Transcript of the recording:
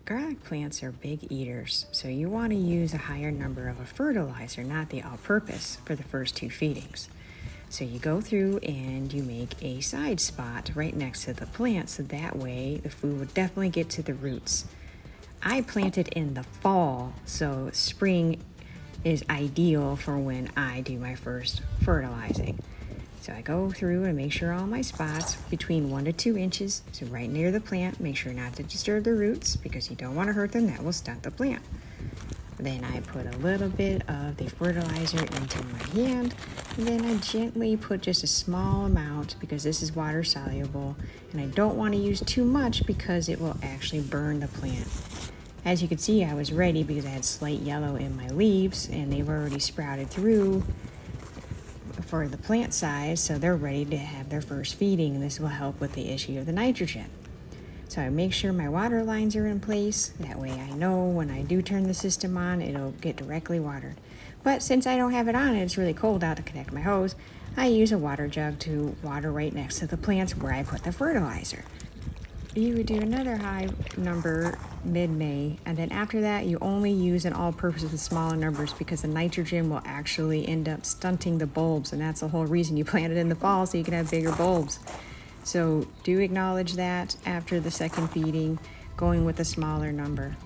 Garlic plants are big eaters, so you want to use a higher number of a fertilizer, not the all-purpose, for the first 2 feedings. So you go through and you make a side spot right next to the plant, so that way the food would definitely get to the roots. I planted in the fall, so spring is ideal for when I do my first fertilizing. So I go through and make sure all my spots between 1 to 2 inches, so right near the plant, make sure not to disturb the roots because you don't want to hurt them, that will stunt the plant. Then I put a little bit of the fertilizer into my hand, and then I gently put just a small amount because this is water soluble, and I don't want to use too much because it will actually burn the plant. As you can see, I was ready because I had slight yellow in my leaves and they've already sprouted through for the plant size, so they're ready to have their first feeding, and this will help with the issue of the nitrogen. So I make sure my water lines are in place, that way I know when I do turn the system on, it'll get directly watered. But since I don't have it on and it's really cold out to connect my hose, I use a water jug to water right next to the plants where I put the fertilizer. You would do another high number mid-May, and then after that you only use an all-purpose with smaller numbers because the nitrogen will actually end up stunting the bulbs, and that's the whole reason you plant it in the fall, so you can have bigger bulbs. So do acknowledge that after the second feeding, going with a smaller number.